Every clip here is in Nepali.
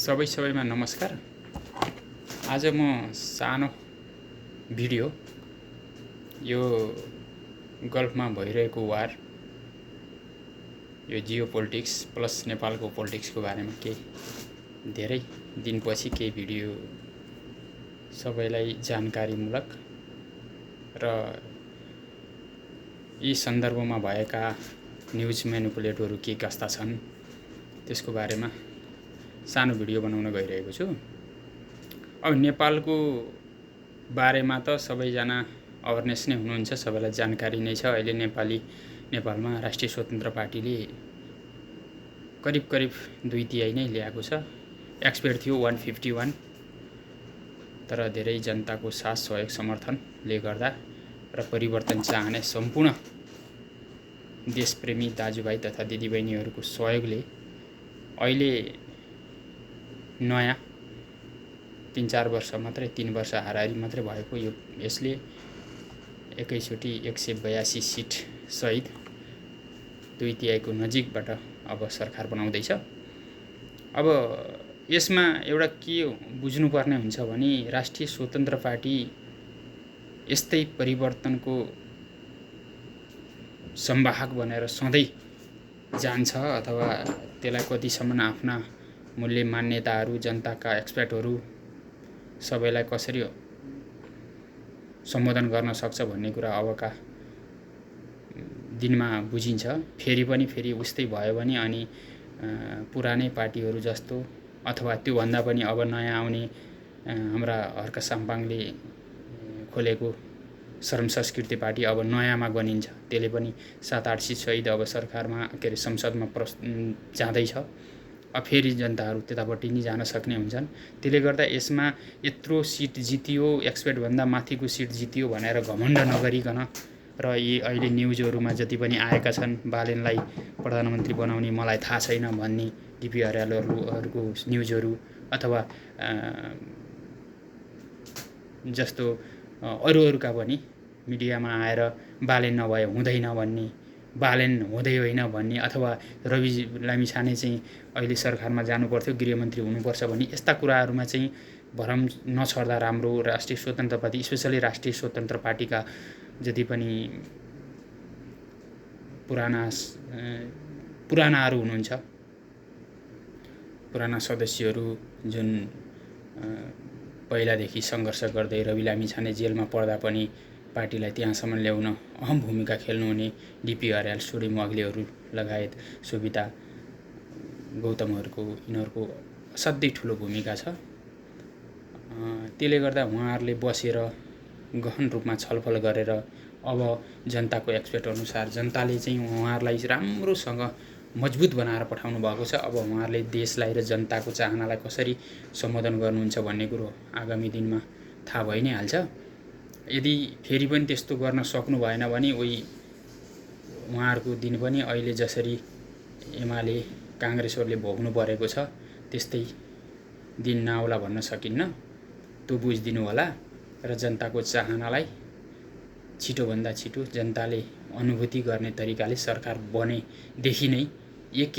सबैमा नमस्कार। आज म सानो भिडियो यो गल्फमा भइरहेको वार, यो जियो पोलिटिक्स प्लस नेपालको पोलिटिक्सको बारेमा केही धेरै दिनपछि केही भिडियो सबैलाई जानकारीमूलक र यी सन्दर्भमा भएका न्युज म्यानिपुलेटरहरू के कस्ता छन् त्यसको बारेमा सानो भिडियो बनाउन गइरहेको छु। अब नेपालको बारेमा त सबैजना अवेरनेस नै हुनुहुन्छ, सबैलाई जानकारी नै छ। अहिले नेपालमा राष्ट्रिय स्वतन्त्र पार्टीले करिब 2/3 नै ल्याएको छ। एक्सपेक्ट थियो 151, तर धेरै जनताको साथ सहयोग समर्थनले गर्दा र परिवर्तन चाहने सम्पूर्ण देशप्रेमी दाजुभाइ तथा दिदीबहिनीहरूको सहयोगले अहिले नयाँ 3-4 वर्ष मात्रै 3 वर्ष हाराहारी मात्रै भएको यसले एकैचोटि 182 सिट सहित 2/3 को नजिकबाट अब सरकार बनाउँदैछ। अब यसमा एउटा के बुझ्नुपर्ने हुन्छ भने राष्ट्रिय स्वतन्त्र पार्टी यस्तै परिवर्तनको संवाहक बनेर सधैँ जान्छ अथवा त्यसलाई कतिसम्म आफ्ना मूल्य मान्यताहरू, जनताका एक्सपर्टहरू सबैलाई कसरी सम्बोधन गर्न सक्छ भन्ने कुरा अबका दिनमा बुझिन्छ। फेरि उस्तै भयो भने अनि पुरानै पार्टीहरू जस्तो अथवा त्योभन्दा पनि अब नयाँ आउने हाम्रा हर्क साम्पाङले खोलेको श्रम संस्कृति पार्टी अब नयाँमा गनिन्छ। त्यसले पनि 7-8 सिट सहित अब सरकारमा संसदमा जाँदैछ। अब फेरि जनताहरू त्यतापट्टि नि जान सक्ने हुन्छन्। त्यसले गर्दा यसमा यत्रो सिट जितियो, एक्सपेक्टभन्दा माथिको सिट जितियो भनेर घमण्ड नगरिकन र यी अहिले न्युजहरूमा जति पनि आएका छन्, बालेनलाई प्रधानमन्त्री बनाउने मलाई थाहा छैन भन्ने डिपी अर्यालहरूको न्युजहरू अथवा जस्तो अरूका पनि मिडियामा आएर बालेन नभए हुँदैन भन्ने, बालेन हुँदै होइन भन्ने, अथवा रवि लामिछाने चाहिँ अहिले सरकारमा जानुपर्थ्यो, गृहमन्त्री हुनुपर्छ भन्ने यस्ता कुराहरूमा चाहिँ भरम नछर्दा राम्रो। राष्ट्रिय स्वतन्त्र पार्टी, स्पेसली राष्ट्रिय स्वतन्त्र पार्टीका जति पनि पुरानाहरू हुनुहुन्छ, पुराना सदस्यहरू जुन पहिलादेखि सङ्घर्ष गर्दै रवि लामिछाने जेलमा पर्दा पनि पार्टीलाई त्यहाँसम्म ल्याउन अहम भूमिका खेल्नुहुने डिपी अर्याल, सोडी मग्लेहरू लगायत सुविता गौतमहरूको यिनीहरूको असाध्यै ठुलो भूमिका छ। त्यसले गर्दा उहाँहरूले बसेर गहन रूपमा छलफल गरेर अब जनताको एक्सपेक्ट अनुसार जनताले चाहिँ उहाँहरूलाई राम्रोसँग मजबुत बनाएर पठाउनु भएको छ। अब उहाँहरूले देशलाई र जनताको चाहनालाई कसरी सम्बोधन गर्नुहुन्छ भन्ने कुरो आगामी दिनमा थाहा भइ नै हाल्छ। यदि फेरि पनि त्यस्तो गर्न सक्नु भएन भने उहाँहरूको दिन पनि अहिले जसरी एमाले काङ्ग्रेसहरूले भोग्नु परेको छ त्यस्तै दिन नआउला भन्न सकिन्न। त्यो बुझिदिनु होला र जनताको चाहनालाई छिटोभन्दा छिटो जनताले अनुभूति गर्ने तरिकाले सरकार बनेदेखि नै एक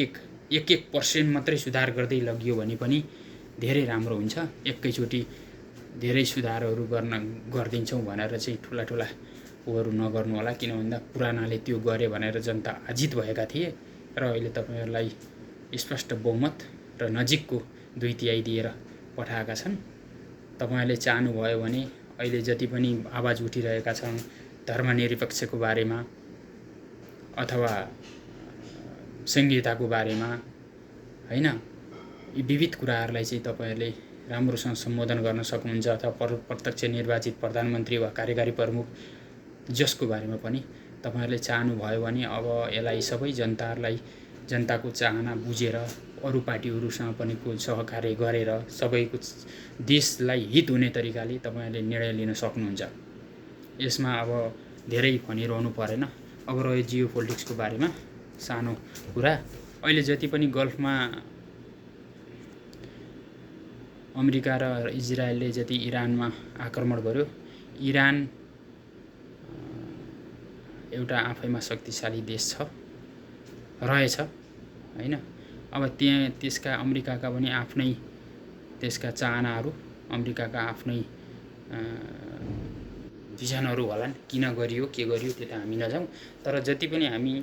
1% मात्रै सुधार गर्दै लगियो भने पनि धेरै राम्रो हुन्छ। एकैचोटि धेरै सुधारहरू गरिदिन्छौँ भनेर चाहिँ ठुला उहरू नगर्नु होला, किन भन्दा पुरानाले त्यो गरे भनेर जनता अजित भएका थिए र अहिले तपाईहरुलाई स्पष्ट बहुमत र नजिकको 2/3 दिएर पठाएका छन्। तपाईहरुले चाहनुभयो भने अहिले जति पनि आवाज उठिरहेका छन् धर्मनिरपेक्षको बारेमा अथवा संहिताको बारेमा हैन, यी विविध कुराहरूलाई चाहिँ तपाईहरुले राम्रोसँग सम्बोधन गर्न सक्नुहुन्छ अथवा प्रत्यक्ष निर्वाचित प्रधानमन्त्री वा कार्यकारी प्रमुख जसको बारेमा पनि तपाईहरुले चाहनुभयो भने अब यसलाई सबै जनताको चाहना बुझेर अरू पार्टीहरूसँग पनि सहकार्य गरेर सबैको देशलाई हित हुने तरिकाले तपाईहरुले निर्णय लिन सक्नुहुन्छ। यसमा अब धेरै भनिरहनु परेन। अब रह्यो जियो पोलिटिक्सको बारेमा सानो कुरा, अहिले जति पनि गल्फमा अमेरिका र इजरायलले जति इरानमा आक्रमण गर्यो, इरान एउटा आफैमा शक्तिशाली देश रहेछ हैन। अब त्यसका अमेरिकाका पनि आफ्नै त्यसका चाहनाहरू अमेरिकाका आफ्नै भिजनहरू होलान्। किन गरियो के गरियो त्यो त हामी नजाउँ, तर जति पनि हामी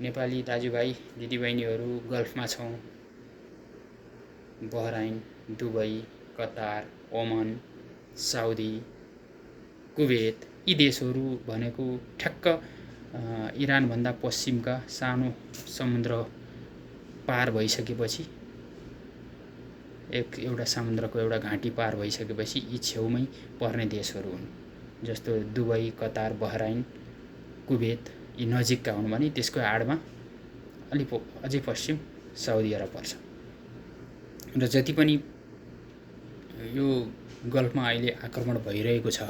नेपाली दाजुभाइ दिदीबहिनीहरू गल्फमा छौँ, बहराइन, दुबई, कतार, ओमन, साउदी, कुवेत, यी देशहरू भनेको ठ्याक्क इरानभन्दा पश्चिमका सानो समुद्र पार भइसकेपछि, एउटा समुद्रको एउटा घाँटी पार भइसकेपछि यी छेउमै पर्ने देशहरू हुन्। जस्तो दुबई, कतार, बहराइन, कुवेत यी नजिकका हुन् भने त्यसको आडमा अझै पश्चिम साउदी अरब पर्छ। र जति पनि यो गल्फमा अहिले आक्रमण भइरहेको छ,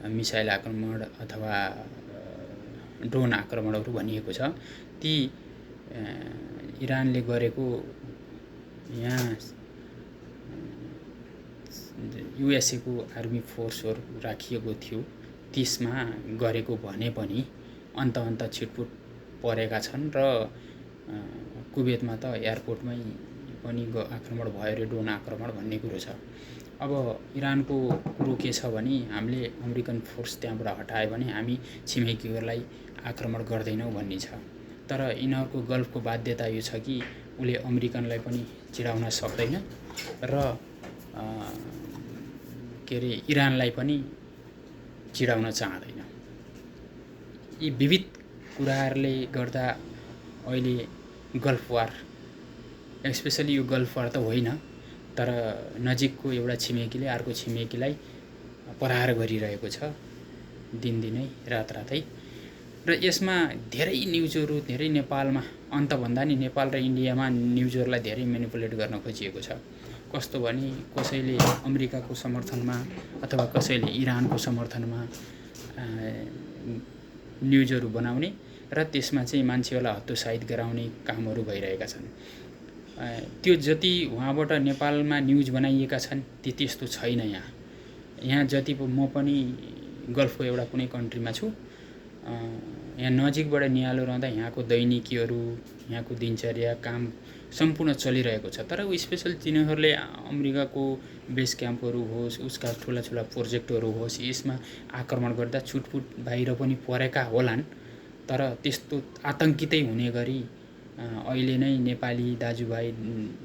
मिसाइल आक्रमण अथवा ड्रोन आक्रमणहरू भनिएको छ, ती इरानले गरेको यहाँ युएसए को आर्मी फोर्सहरू राखिएको थियो त्यसमा गरेको भने पनि अन्त छिटपुट परेका छन्। र कुवेतमा त एयरपोर्टमै पनि आक्रमण भयो रे, ड्रोन आक्रमण भन्ने कुरो छ। अब इरानको कुरो के छ भने हामीले अमेरिकन फोर्स त्यहाँबाट हटायो भने हामी छिमेकीहरूलाई आक्रमण गर्दैनौँ भन्ने छ। तर यिनीहरूको गल्फको बाध्यता यो छ कि उसले अमेरिकनलाई पनि चिडाउन सक्दैन र इरानलाई पनि चिडाउन चाहँदैन। यी विविध कुराहरूले गर्दा अहिले गल्फ वार, स्पेसली यो गल्फ वार त होइन, तर नजिकको एउटा छिमेकीले अर्को छिमेकीलाई प्रहार गरिरहेको छ दिनदिनै रातरातै। र यसमा धेरै न्युजहरू, धेरै नेपालमा अन्तभन्दा नि नेपाल र इन्डियामा न्युजहरूलाई धेरै मेनिपुलेट गर्न खोजिएको छ। कस्तो भने कसैले अमेरिकाको समर्थनमा अथवा कसैले इरानको समर्थनमा न्युजहरू बनाउने र त्यसमा चाहिँ मान्छेहरूलाई हतोत्साहित गराउने कामहरू भइरहेका छन्। त्यो जति उहाँबाट नेपालमा न्युज बनाइएका छन् त्यस्तो छैन। यहाँ जति म पनि गल्फको एउटा कुनै कन्ट्रीमा छु, यहाँ नजिकबाट नियालो रहँदा यहाँको दैनिकीहरू, यहाँको दिनचर्या, काम सम्पूर्ण चलिरहेको छ। तर स्पेसल तिनीहरूले अमेरिकाको बेस क्याम्पहरू होस्, उसका ठुला प्रोजेक्टहरू होस्, यसमा आक्रमण गर्दा छुटपुट बाहिर पनि परेका होलान्। तर त्यस्तो आतङ्कितै हुने गरी अहिले नै नेपाली दाजुभाइ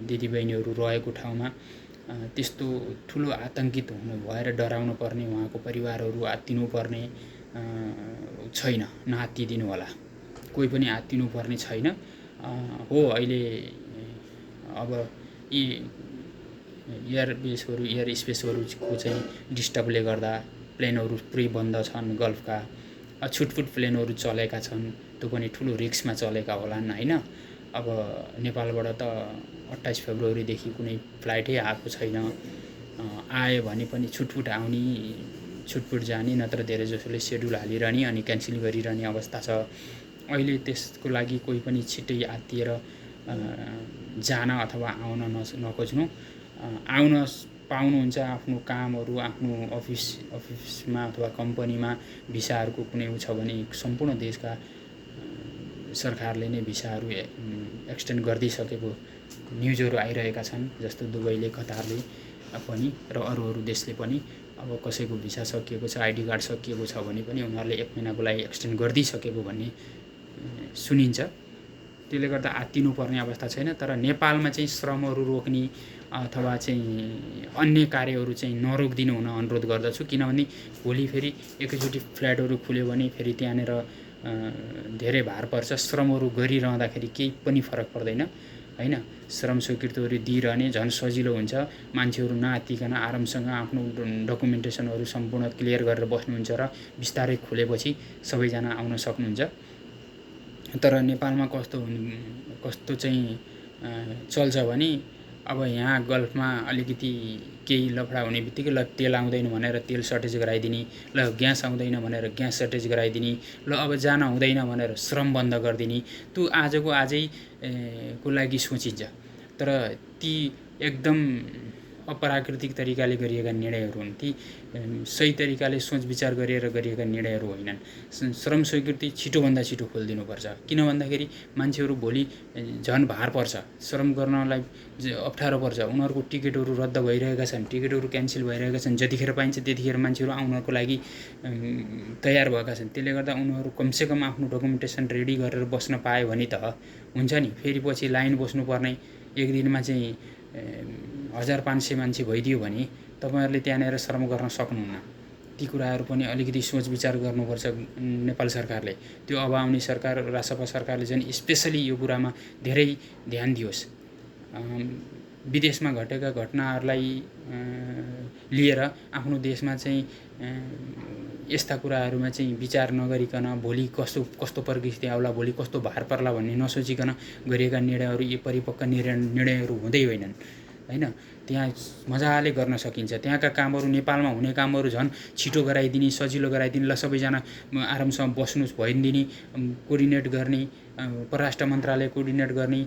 दिदीबहिनीहरू रहेको ठाउँमा त्यस्तो ठुलो आतङ्कित हुनु भएर डराउनु पर्ने, उहाँको परिवारहरू आत्तिनु पर्ने छैन। नआत्तिदिनु होला, कोही पनि आत्तिनु पर्ने छैन। हो अहिले अब यी एयरबेसहरू, एयर स्पेसहरूको चाहिँ डिस्टर्बले गर्दा प्लेनहरू पुरै बन्द छन् गल्फका। छुटपुट प्लेनहरू चलेका छन्, त्यो पनि ठुलो रिस्कमा चलेका होलान् होइन। अब नेपालबाट त 28 फेब्रुअरीदेखि कुनै फ्लाइटै आएको छैन। आयो भने पनि छुटपुट आउने, छुटपुट जाने, नत्र धेरै जसोले सेड्युल हालिरहने अनि क्यान्सल गरिरहने अवस्था छ। अहिले त्यसको लागि कोही पनि छिट्टै आत्तिएर जान अथवा आउन नखोज्नु। आउन पाउनुहुन्छ आफ्नो कामहरू, आफ्नो अफिसमा अथवा कम्पनीमा भिसाहरूको कुनै छ भने सम्पूर्ण देशका सरकारले नै भिसाहरू एक्सटेन्ड गरिदिइसकेको न्युजहरू आइरहेका छन्। जस्तो दुबईले, कतारले पनि र अरू देशले पनि अब कसैको भिसा सकिएको छ, आइडी कार्ड सकिएको छ भने पनि उनीहरूले 1 महिनाको लागि एक्सटेन्ड गरिदिइसकेको भन्ने सुनिन्छ। त्यसले गर्दा आत्तिनुपर्ने अवस्था छैन। तर नेपालमा चाहिँ श्रमहरू रोक्ने अथवा चाहिँ अन्य कार्यहरू चाहिँ नरोकिदिनु हुन अनुरोध गर्दछु। किनभने भोलि फेरि एकैचोटि फ्ल्याटहरू खुल्यो भने फेरि त्यहाँनिर धेरै भार पर्छ। श्रमहरू गरिरहँदाखेरि केही पनि फरक पर्दैन होइन। श्रम स्वीकृतिहरू दिइरहने झन् सजिलो हुन्छ। मान्छेहरू नआत्तिकन आरामसँग आफ्नो डकुमेन्टेसनहरू सम्पूर्ण क्लियर गरेर बस्नुहुन्छ र बिस्तारै खुलेपछि सबैजना आउन सक्नुहुन्छ। तर नेपालमा कस्तो चाहिँ चल्छ भने अब यहाँ गल्फमा अलिकति केही लफडा हुने बित्तिकै ल तेल आउँदैन भनेर तेल सर्टेज गराइदिने, ल ग्यास आउँदैन भनेर ग्यास सर्टेज गराइदिने, ल अब जान हुँदैन भनेर श्रम बन्द गरिदिने। त्यो आजको आजै को लागि सोचिन्छ। तर ती एकदम अप्राकृतिक तरिकाले गरिएका निर्णयहरू हुन्, ती सही तरिकाले सोच विचार गरेर गरिएका निर्णयहरू होइनन्। श्रम स्वीकृति छिटोभन्दा छिटो खोलिदिनुपर्छ, किन भन्दाखेरि मान्छेहरू भोलि झन् भार पर्छ, श्रम गर्नलाई अप्ठ्यारो पर्छ, उनीहरूको टिकटहरू रद्द भइरहेका छन्, टिकटहरू क्यान्सल भइरहेका छन्, जतिखेर पाइन्छ त्यतिखेर मान्छेहरू आउनको लागि तयार भएका छन्। त्यसले गर्दा उनीहरू कमसेकम आफ्नो डकुमेन्टेसन रेडी गरेर बस्न पायो भने त हुन्छ नि। फेरि पछि लाइन बस्नुपर्ने, एक दिनमा चाहिँ 1500 मान्छे भइदियो भने तपाईहरुले त्यहाँनेर श्रम गर्न सक्नुहुन्न। ती कुराहरू पनि अलिकति सोच विचार गर्नुपर्छ नेपाल सरकारले। त्यो अब आउने सरकार रासपा सरकारले चाहिँ स्पेशली यो कुरामा धेरै ध्यान दियोस्। विदेशमा घटेका घटनाहरूलाई लिएर आफ्नो देशमा चाहिँ यस्ता कुराहरूमा चाहिँ विचार नगरिकन भोलि कस्तो परिस्थिति आउला, भोलि कस्तो भार पर्ला भन्ने नसोचिकन गरिएका निर्णयहरू यी परिपक्व निर्णयहरू हुँदै होइनन् हैन। त्यहाँ मजाले गर्न सकिन्छ। त्यहाँका कामहरू, नेपालमा हुने कामहरू झन् छिटो गराइदिने, सजिलो गराइदिने, ल सबैजना आरामसँग बस्नुस् भइदिने, कोर्डिनेट गर्ने, परराष्ट्र मन्त्रालय कोर्डिनेट गर्ने,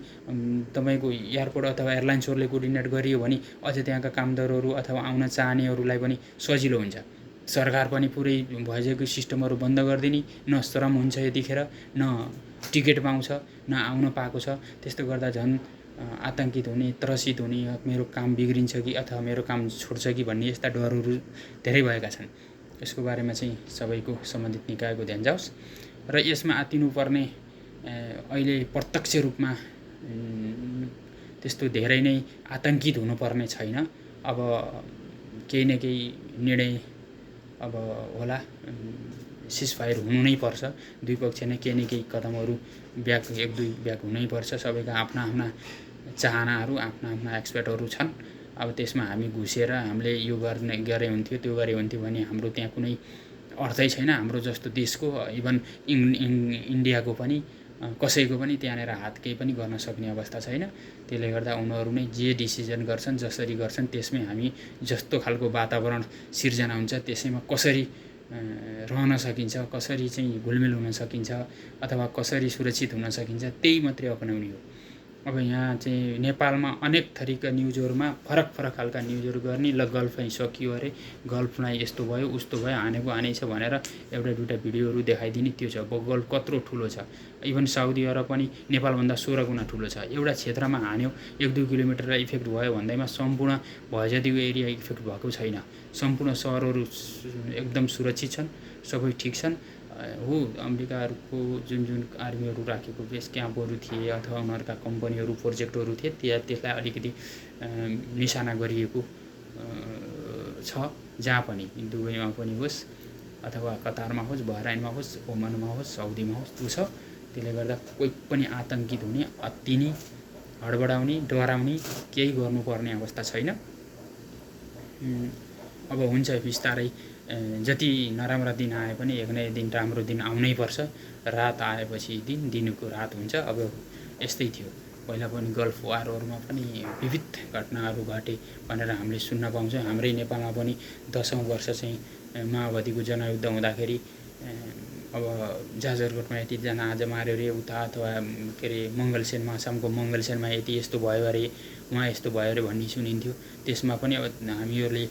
तपाईको एयरपोर्ट अथवा एयरलाइन्सहरूले कोर्डिनेट गरियो भने अझ त्यहाँका कामदारहरू अथवा आउन चाहनेहरूलाई पनि सजिलो हुन्छ। सरकार पनि पुरै भइसकेको सिस्टमहरू बन्द गरिदिने, न श्रम हुन्छ यतिखेर, न टिकट पाउँछ, न आउन पाएको छ। त्यस्तो गर्दा झन् आतंकित हुने, त्रसित हुने, मेरो काम बिग्रिन्छ कि अथवा मेरो काम छुट्छ कि भन्ने यस्ता डरहरू धेरै भएका छन्। यसको बारेमा चाहिँ सबैको सम्बन्धित निकायको ध्यान जाओस् र यसमा आत्तिनुपर्ने अहिले प्रत्यक्ष रूपमा त्यस्तो धेरै नै आतंकित हुनुपर्ने छैन। अब केही न केही निर्णय अब होला, सिजफायर हुनु नै पर्छ। दुई पक्ष नै केही न केही कदमहरू एक दुई ब्याक हुनै पर्छ। सबैका आफ्ना आफ्ना चाहनाहरू, आफ्ना आफ्ना एक्सपर्टहरू छन्। अब त्यसमा हामी घुसेर हामीले यो गरे हुन्थ्यो, त्यो गरे हुन्थ्यो भने हाम्रो त्यहाँ कुनै अर्थै छैन। हाम्रो जस्तो देशको, इभन इन्डियाको पनि कसैको पनि त्यहाँनेर हात केही पनि गर्न सक्ने अवस्था छैन। त्यसले गर्दा उनीहरू नै जे डिसिजन गर्छन्, जसरी गर्छन्, त्यसमै हामी जस्तो खालको वातावरण सिर्जना हुन्छ त्यसैमा कसरी रहन सकिन्छ, कसरी चाहिँ घुलमिल हुन सकिन्छ अथवा कसरी सुरक्षित हुन सकिन्छ, त्यही मात्रै अपनाउने हो। अब यहाँ चाहिँ नेपालमा अनेक थरीका न्युजहरूमा फरक फरक खालका न्युजहरू गर्ने, ल गल्फै सकियो अरे, गल्फलाई यस्तो भयो उस्तो भयो, हानेको हानै छ भनेर एउटा दुईटा भिडियोहरू देखाइदिने, त्यो छ। अब गल्फ कत्रो ठुलो छ, इभन साउदी अरब पनि नेपालभन्दा 16 गुणा ठुलो छ। एउटा क्षेत्रमा हान्यो, 1-2 किलोमिटरलाई इफेक्ट भयो भन्दैमा सम्पूर्ण भए जतिको एरिया इफेक्ट भएको छैन। सम्पूर्ण सहरहरू एकदम सुरक्षित छन्, सबै ठिक छन्। हो, अमेरिकाहरूको जुन आर्मीहरू राखेको बेस क्याम्पहरू थिए अथवा उनीहरूका कम्पनीहरू, प्रोजेक्टहरू थिए, त्यसलाई अलिकति निशाना गरिएको छ। जहाँ पनि, दुबईमा पनि होस् अथवा कतारमा होस्, बहराइनमा होस्, ओमनमा होस्, साउदीमा होस्, त्यो छ। त्यसले गर्दा कोही पनि आतंकित हुने, अत्तिने, हडबडाउने, डराउने केही गर्नुपर्ने अवस्था छैन। अब हुन्छ बिस्तारै, जति नराम्रा दिन आए पनि एक न एक दिन राम्रो दिन आउनै पर्छ। रात आएपछि दिनको रात हुन्छ। अब यस्तै थियो, पहिला पनि गल्फ वारहरूमा पनि विविध घटनाहरू घटे भनेर हामीले सुन्न पाउँछौँ। हाम्रै नेपालमा पनि 10औं वर्ष चाहिँ माओवादीको जनयुद्ध हुँदाखेरि अब जाजरकोटमा यतिजना आज मार्यो अरे, उता अथवा के अरे मङ्गलसेनमा, आसामको मङ्गलसेनमा यति यस्तो भयो अरे, उहाँ यस्तो भयो अरे भन्ने सुनिन्थ्यो। त्यसमा पनि अब हामीहरूले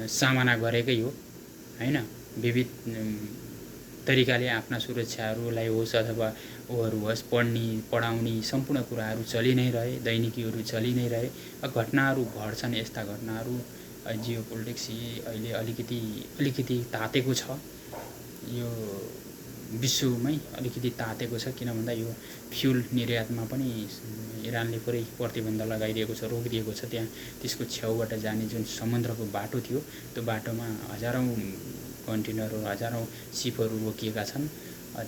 सामना गरेकै हो हैन। विविध तरिकाले आफ्ना सुरक्षाहरूलाई होस् अथवा ओहरू होस्, पढाउने सम्पूर्ण कुराहरू चलि नै रहे, दैनिकीहरू चलि नै रहे। घटनाहरू घट्छन्, यस्ता घटनाहरू। जियो पोलिटिक्स अहिले अलिकति तातेको छ, यो विश्वमै अलिकति तातेको छ। किन भन्दा यो फ्युल निर्यातमा पनि इरानले पुरै प्रतिबन्ध लगाइदिएको छ, रोकिदिएको छ। त्यहाँ त्यसको छेउबाट जाने जुन समुद्रको बाटो थियो, त्यो बाटोमा हजारौँ कन्टेनरहरू, हजारौँ सिपहरू रोकिएका छन्,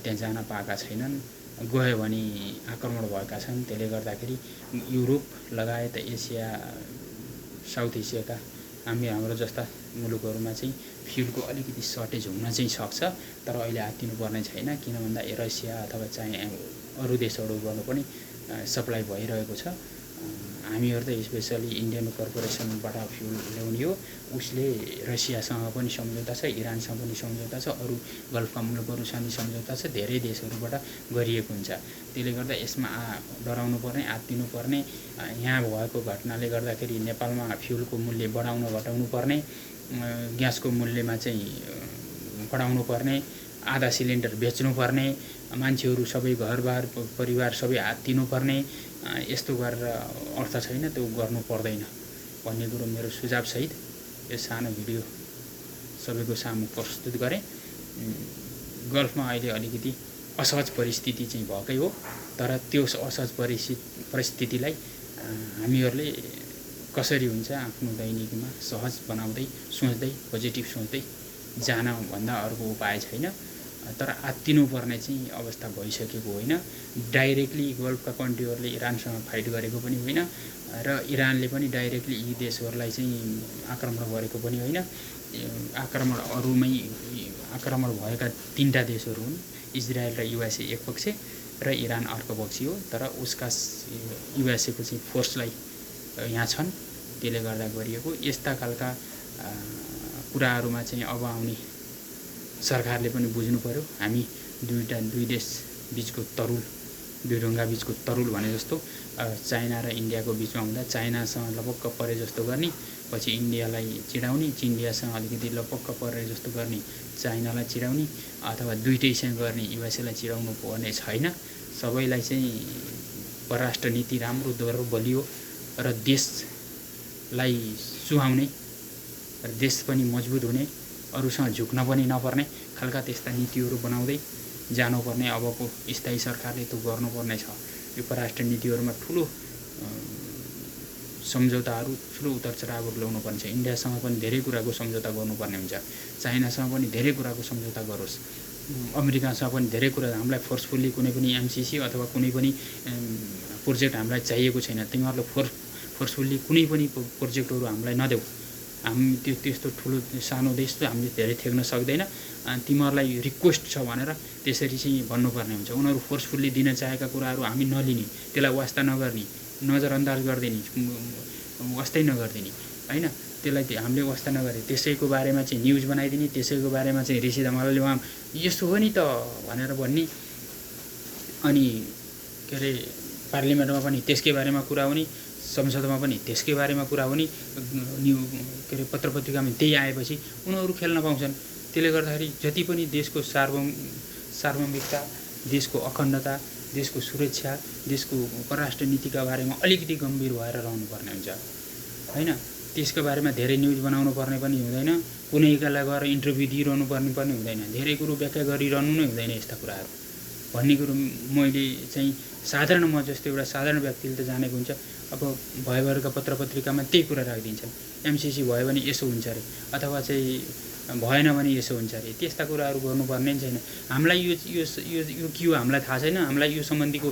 त्यहाँ जान पाएका छैनन्। गयो भने आक्रमण भएका छन्। त्यसले गर्दाखेरि युरोप लगायत एसिया, साउथ एसियाका हाम्रो जस्ता मुलुकहरूमा चाहिँ फ्युलको अलिकति सर्टेज हुन चाहिँ सक्छ। तर अहिले आत्तिनुपर्ने छैन, किन भन्दा रसिया अथवा चाइना, अरू देशहरूबाट पनि सप्लाई भइरहेको छ। हामीहरू त स्पेसली इन्डियन कर्पोरेसनबाट फ्युल ल्याउने हो, उसले रसियासँग पनि सम्झौता छ, इरानसँग पनि सम्झौता छ, अरू गल्फका मुलुकहरूसँग सम्झौता छ, धेरै देशहरूबाट गरिएको हुन्छ। त्यसले गर्दा यसमा डराउनु पर्ने, आत्तिनु पर्ने, यहाँ भएको घटनाले गर्दाखेरि नेपालमा फ्युलको मूल्य बढाउन घटाउनु पर्ने, ग्यासको मूल्यमा चाहिँ बढाउनु पर्ने, आधा सिलिन्डर बेच्नुपर्ने, मान्छेहरू सबै घरबार परिवार सबै आत्तिनुपर्ने, यस्तो गरेर अर्थ छैन, त्यो गर्नु पर्दैन भन्ने कुरो मेरो सुझावसहित यो सानो भिडियो सबैको सामु प्रस्तुत गरेँ। गल्फमा अहिले अलिकति असहज परिस्थिति चाहिँ भएकै हो, तर त्यो असहज परिस्थितिलाई हामीहरूले कसरी हुन्छ आफ्नो दैनिकमा सहज बनाउँदै सोच्दै पोजिटिभ सोच्दै जान भन्दा अर्को उपाय छैन। तर आत्तिनुपर्ने चाहिँ अवस्था भइसकेको होइन। डाइरेक्टली गल्फका कन्ट्रीहरूले इरानसँग फाइट गरेको पनि होइन र इरानले पनि डाइरेक्टली यी देशहरूलाई चाहिँ आक्रमण गरेको पनि होइन। आक्रमण भएका 3टा देशहरू हुन्, इजरायल र युएसए एक पक्ष र इरान अर्को पक्ष हो। तर उसका युएसएको चाहिँ फोर्सलाई यहाँ छन्, त्यसले गर्दा गरिएको। यस्ता खालका कुराहरूमा चाहिँ अब आउने सरकारले पनि बुझ्नु पर्यो। हामी दुई देश बिचको तरुल, दुई ढुङ्गा बिचको तरुल भने जस्तो चाइना र इन्डियाको बिचमा हुँदा चाइनासँग लपक्क परे जस्तो गर्ने, पछि इन्डियालाई चिडाउने, इन्डियासँग अलिकति लपक्क परे जस्तो गर्ने चाइनालाई चिडाउने, अथवा दुइटैसँग गर्ने युएसएलाई चिडाउनु पर्ने छैन। सबैलाई चाहिँ परराष्ट्र नीति राम्रो दर बलियो र देशलाई सुहाउने र देश पनि मजबुत हुने, अरूसँग झुक्न पनि नपर्ने खालका त्यस्ता नीतिहरू बनाउँदै जानुपर्ने अबको स्थायी सरकारले त्यो गर्नुपर्ने छ। यो परराष्ट्र नीतिहरूमा ठुलो सम्झौताहरू, ठुलो उतारचढावहरू ल्याउनुपर्ने छ। इन्डियासँग पनि धेरै कुराको सम्झौता गर्नुपर्ने हुन्छ, चाइनासँग पनि धेरै कुराको सम्झौता गरोस्, अमेरिकासँग पनि धेरै कुरा। हामीलाई फोर्सफुल्ली कुनै पनि एमसिसी अथवा कुनै पनि प्रोजेक्ट हामीलाई चाहिएको छैन। तिमीहरूले फोर्सफुल्ली कुनै पनि प्रोजेक्टहरू हामीलाई नदेऊ। हामी त्यस्तो ठुलो सानो देश त हामीले धेरै थेक्न सक्दैन, तिमीहरूलाई रिक्वेस्ट छ भनेर त्यसरी चाहिँ भन्नुपर्ने हुन्छ। उनीहरू फोर्सफुल्ली दिन चाहेका कुराहरू हामी नलिने, त्यसलाई वास्ता नगर्ने, नजरअन्दाज गरिदिने, वास्तै नगरिदिने होइन। त्यसलाई हामीले वास्ता नगरे त्यसैको बारेमा चाहिँ न्युज बनाइदिने, त्यसैको बारेमा चाहिँ ऋषि धमालले उहाँ यस्तो हो नि त भनेर भन्ने, अनि के अरे पार्लिमेन्टमा पनि त्यसकै बारेमा कुरा हुने, संसदमा पनि त्यसकै बारेमा कुरा हुने, के अरे पत्र पत्रिकामा त्यही आएपछि उनीहरू खेल्न पाउँछन्। त्यसले गर्दाखेरि जति पनि देशको सार्वभौमिकता, देशको अखण्डता, देशको सुरक्षा, देशको परराष्ट्र नीतिका बारेमा अलिकति गम्भीर भएर रहनुपर्ने हुन्छ होइन। त्यसको बारेमा धेरै न्युज बनाउनु पर्ने पनि हुँदैन, कुनैकालाई गएर इन्टरभ्यू दिइरहनु पर्ने पनि हुँदैन, धेरै कुरो व्याख्या गरिरहनु नै हुँदैन। यस्ता कुराहरू भन्ने कुरो मैले चाहिँ साधारण, म जस्तो एउटा साधारण व्यक्तिले त जानेको हुन्छ। अब भएभरका पत्र पत्रिकामा त्यही कुरा राखिदिन्छन्, एमसिसी भयो भने यसो हुन्छ अरे, अथवा चाहिँ भएन भने यसो हुन्छ अरे। त्यस्ता कुराहरू गर्नुपर्ने नि छैन। हामीलाई यो के हो हामीलाई थाहा छैन, हामीलाई यो सम्बन्धीको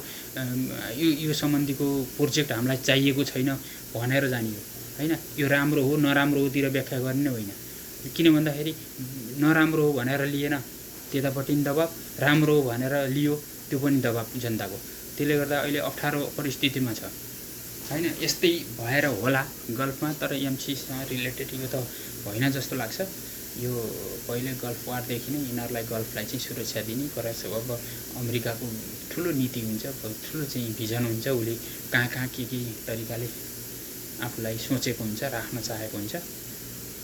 प्रोजेक्ट हामीलाई चाहिएको छैन भनेर जाने हो होइन। यो राम्रो हो नराम्रो होतिर व्याख्या गर्ने होइन। किन भन्दाखेरि नराम्रो हो भनेर लिएन त्यतापट्टि पनि दबाब, राम्रो हो भनेर लियो त्यो पनि दबाब जनताको। त्यसले गर्दा अहिले अप्ठ्यारो परिस्थितिमा छ होइन। यस्तै भएर होला गल्फमा, तर एमसीसँग रिलेटेड यो त होइन जस्तो लाग्छ। यो पहिले गल्फ वारदेखि नै यिनीहरूलाई गल्फलाई चाहिँ सुरक्षा दिने परराष्ट्र। अब अमेरिकाको ठुलो नीति हुन्छ, ठुलो चाहिँ भिजन हुन्छ, उसले कहाँ के तरिकाले आफूलाई सोचेको हुन्छ, राख्न चाहेको हुन्छ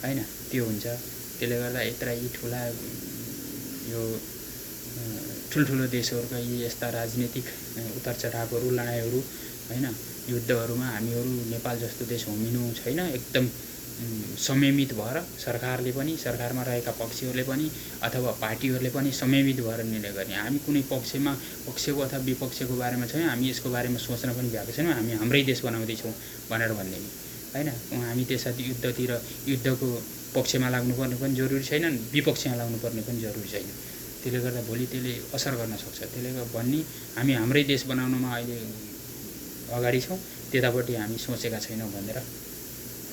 होइन, त्यो हुन्छ। त्यसले गर्दा यत्रा यी यो ठुल्ठुलो देशहरूका यी यस्ता राजनीतिक उतार चढावहरू, लडाइँहरू होइन, युद्धहरूमा हामीहरू नेपाल जस्तो देश होमिनु छैन। एकदम संयमित भएर सरकारले पनि, सरकारमा रहेका पक्षहरूले पनि अथवा पार्टीहरूले पनि संयमित भएर निर्णय गर्ने। हामी कुनै पक्षको अथवा विपक्षको बारेमा छैन, हामी यसको बारेमा सोच्न पनि भ्याएको छैनौँ, हामी हाम्रै देश बनाउँदैछौँ भनेर भनिदिने होइन। हामी त्यसरी युद्धको पक्षमा लाग्नुपर्ने पनि जरुरी छैन, विपक्षमा लाग्नुपर्ने पनि जरुरी छैन। त्यसले गर्दा भोलि त्यसले असर गर्न सक्छ। त्यसले गर्दा भन्ने हामी हाम्रै देश बनाउनमा अहिले अगाडि छौँ, त्यतापट्टि हामी सोचेका छैनौँ भनेर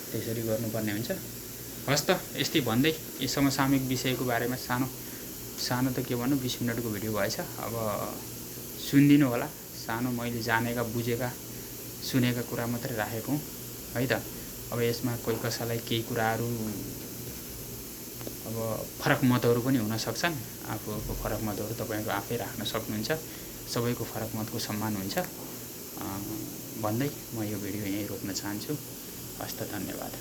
त्यसरी गर्नुपर्ने हुन्छ। हस् त, यस्तै भन्दै यो समसामयिक विषयको बारेमा सानो त के भन्नु 20 मिनटको भिडियो भएछ। अब सुनिदिनु होला, सानो मैले जानेका बुझेका सुनेका कुरा मात्रै राखेको हुँ है त। अब यसमा कोही कसैलाई केही कुराहरू अब फरक मतहरू पनि हुन सक्छन्। आफूको फरक मतहरू तपाईँहरू आफै राख्न सक्नुहुन्छ। सबैको फरक मतको सम्मान हुन्छ भन्दै म यो भिडियो यहीँ रोक्न चाहन्छु। हस्त, धन्यवाद।